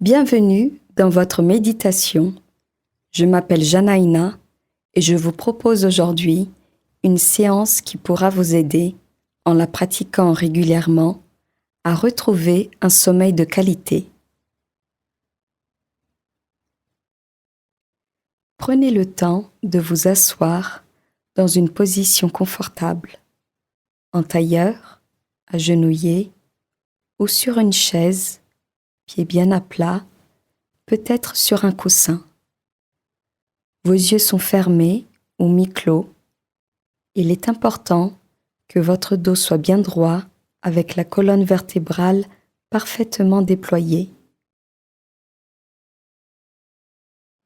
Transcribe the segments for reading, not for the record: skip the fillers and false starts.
Bienvenue dans votre méditation. Je m'appelle Janaïna et je vous propose aujourd'hui une séance qui pourra vous aider, en la pratiquant régulièrement, à retrouver un sommeil de qualité. Prenez le temps de vous asseoir dans une position confortable, en tailleur, agenouillé ou sur une chaise, pieds bien à plat, peut-être sur un coussin. Vos yeux sont fermés ou mi-clos. Il est important que votre dos soit bien droit avec la colonne vertébrale parfaitement déployée.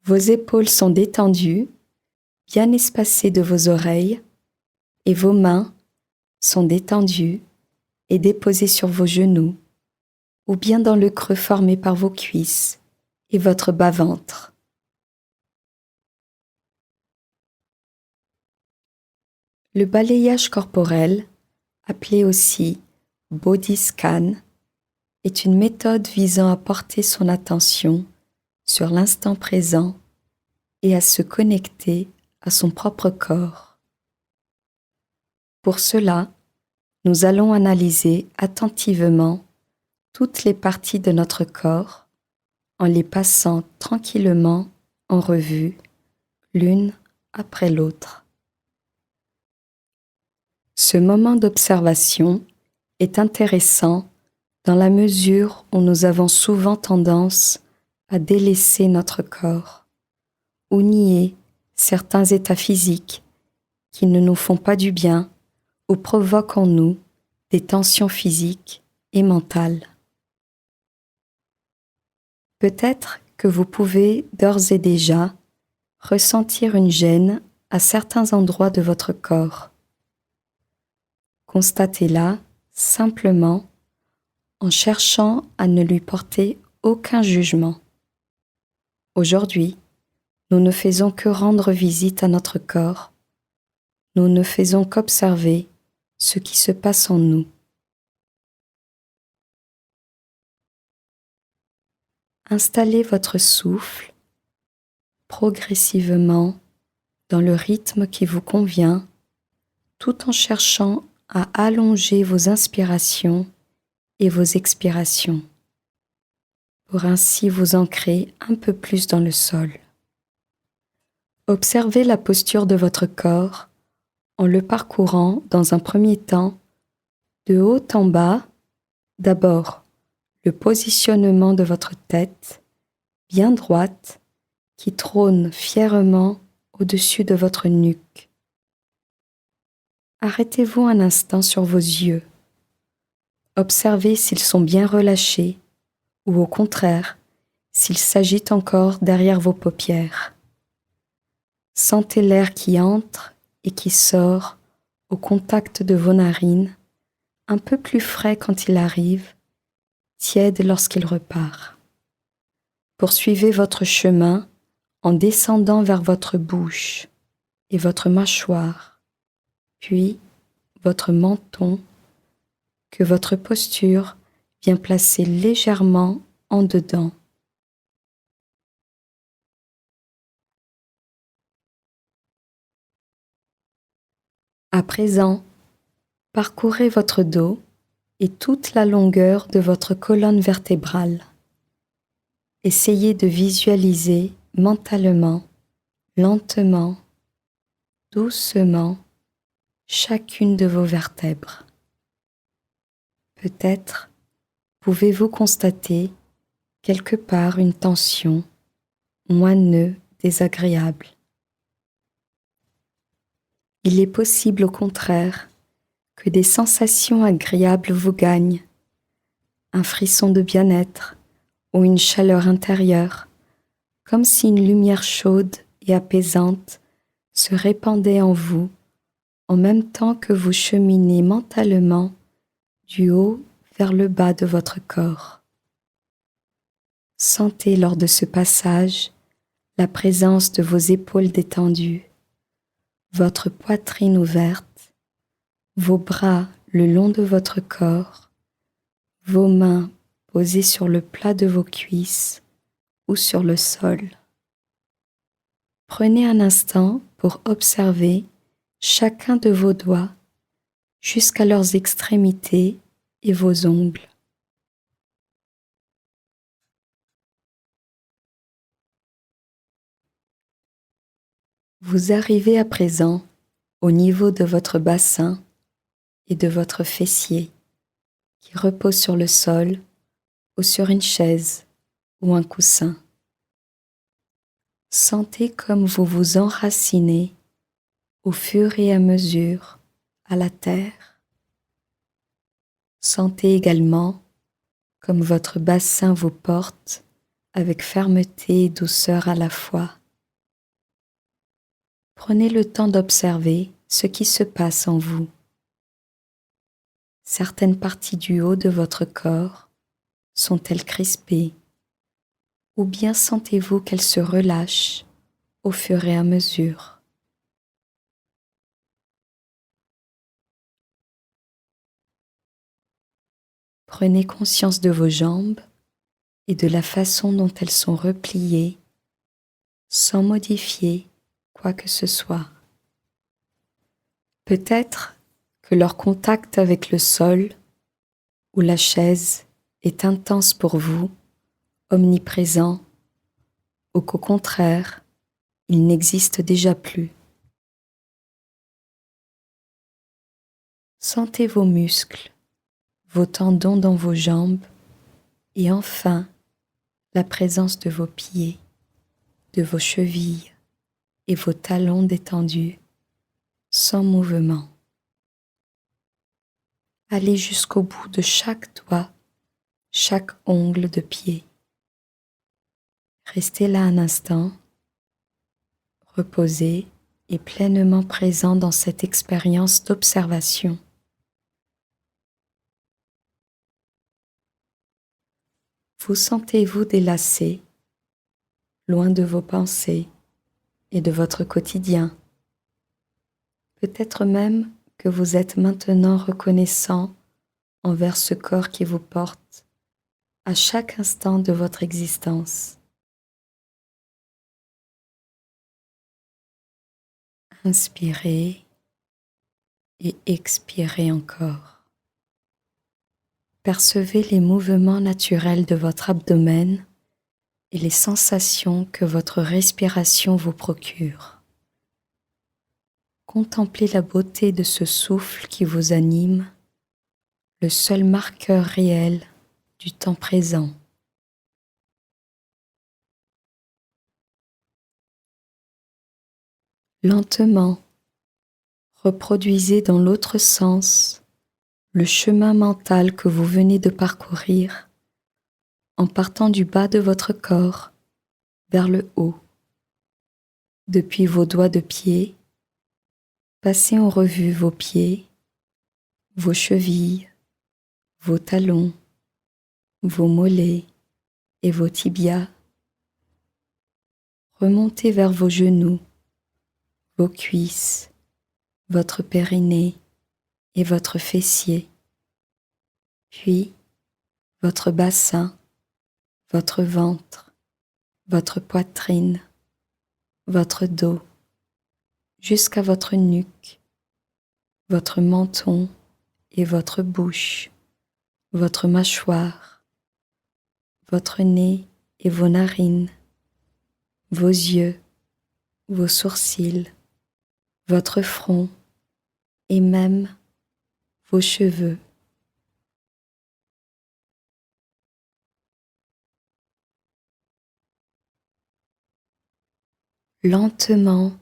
Vos épaules sont détendues, bien espacées de vos oreilles, et vos mains sont détendues et déposées sur vos genoux ou bien dans le creux formé par vos cuisses et votre bas-ventre. Le balayage corporel, appelé aussi body scan, est une méthode visant à porter son attention sur l'instant présent et à se connecter à son propre corps. Pour cela, nous allons analyser attentivement toutes les parties de notre corps en les passant tranquillement en revue, l'une après l'autre. Ce moment d'observation est intéressant dans la mesure où nous avons souvent tendance à délaisser notre corps ou nier certains états physiques qui ne nous font pas du bien ou provoquent en nous des tensions physiques et mentales. Peut-être que vous pouvez d'ores et déjà ressentir une gêne à certains endroits de votre corps. Constatez-la simplement en cherchant à ne lui porter aucun jugement. Aujourd'hui, nous ne faisons que rendre visite à notre corps. Nous ne faisons qu'observer ce qui se passe en nous. Installez votre souffle progressivement dans le rythme qui vous convient, tout en cherchant à allonger vos inspirations et vos expirations, pour ainsi vous ancrer un peu plus dans le sol. Observez la posture de votre corps en le parcourant dans un premier temps de haut en bas. D'abord, le positionnement de votre tête, bien droite, qui trône fièrement au-dessus de votre nuque. Arrêtez-vous un instant sur vos yeux. Observez s'ils sont bien relâchés ou au contraire, s'ils s'agitent encore derrière vos paupières. Sentez l'air qui entre et qui sort au contact de vos narines, un peu plus frais quand il arrive, tiède lorsqu'il repart. Poursuivez votre chemin en descendant vers votre bouche et votre mâchoire, puis votre menton, que votre posture vient placer légèrement en dedans. À présent, parcourez votre dos et toute la longueur de votre colonne vertébrale. Essayez de visualiser mentalement, lentement, doucement, chacune de vos vertèbres. Peut-être pouvez-vous constater quelque part une tension ou un nœud désagréable. Il est possible au contraire que des sensations agréables vous gagnent, un frisson de bien-être ou une chaleur intérieure, comme si une lumière chaude et apaisante se répandait en vous en même temps que vous cheminez mentalement du haut vers le bas de votre corps. Sentez lors de ce passage la présence de vos épaules détendues, votre poitrine ouverte, vos bras le long de votre corps, vos mains posés sur le plat de vos cuisses ou sur le sol. Prenez un instant pour observer chacun de vos doigts jusqu'à leurs extrémités et vos ongles. Vous arrivez à présent au niveau de votre bassin et de votre fessier qui repose sur le sol ou sur une chaise ou un coussin. Sentez comme vous vous enracinez au fur et à mesure à la terre. Sentez également comme votre bassin vous porte avec fermeté et douceur à la fois. Prenez le temps d'observer ce qui se passe en vous. Certaines parties du haut de votre corps sont-elles crispées, ou bien sentez-vous qu'elles se relâchent au fur et à mesure? Prenez conscience de vos jambes et de la façon dont elles sont repliées, sans modifier quoi que ce soit. Peut-être que leur contact avec le sol ou la chaise est intense pour vous, omniprésent, ou qu'au contraire, il n'existe déjà plus. Sentez vos muscles, vos tendons dans vos jambes et enfin la présence de vos pieds, de vos chevilles et vos talons détendus, sans mouvement. Allez jusqu'au bout de chaque doigt, chaque ongle de pied. Restez là un instant, reposé et pleinement présent dans cette expérience d'observation. Vous sentez-vous délassé, loin de vos pensées et de votre quotidien? Peut-être même que vous êtes maintenant reconnaissant envers ce corps qui vous porte à chaque instant de votre existence. Inspirez et expirez encore. Percevez les mouvements naturels de votre abdomen et les sensations que votre respiration vous procure. Contemplez la beauté de ce souffle qui vous anime, le seul marqueur réel du temps présent. Lentement, reproduisez dans l'autre sens le chemin mental que vous venez de parcourir en partant du bas de votre corps vers le haut. Depuis vos doigts de pied, passez en revue vos pieds, vos chevilles, vos talons, vos mollets et vos tibias. Remontez vers vos genoux, vos cuisses, votre périnée et votre fessier, puis votre bassin, votre ventre, votre poitrine, votre dos, jusqu'à votre nuque, votre menton et votre bouche, votre mâchoire, votre nez et vos narines, vos yeux, vos sourcils, votre front et même vos cheveux. Lentement,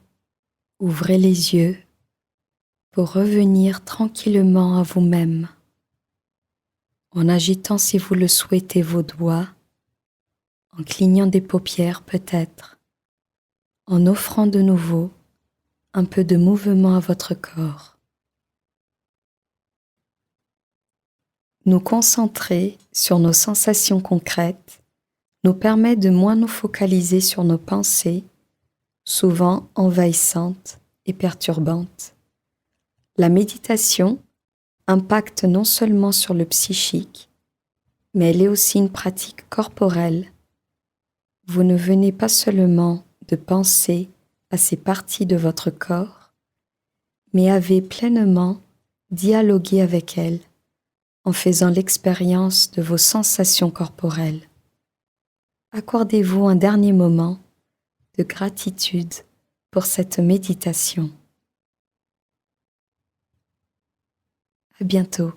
ouvrez les yeux pour revenir tranquillement à vous-même, en agitant si vous le souhaitez vos doigts, en clignant des paupières peut-être, en offrant de nouveau un peu de mouvement à votre corps. Nous concentrer sur nos sensations concrètes nous permet de moins nous focaliser sur nos pensées, souvent envahissantes et perturbantes. La méditation impacte non seulement sur le psychique, mais elle est aussi une pratique corporelle. Vous ne venez pas seulement de penser à ces parties de votre corps, mais avez pleinement dialogué avec elles en faisant l'expérience de vos sensations corporelles. Accordez-vous un dernier moment de gratitude pour cette méditation. À bientôt.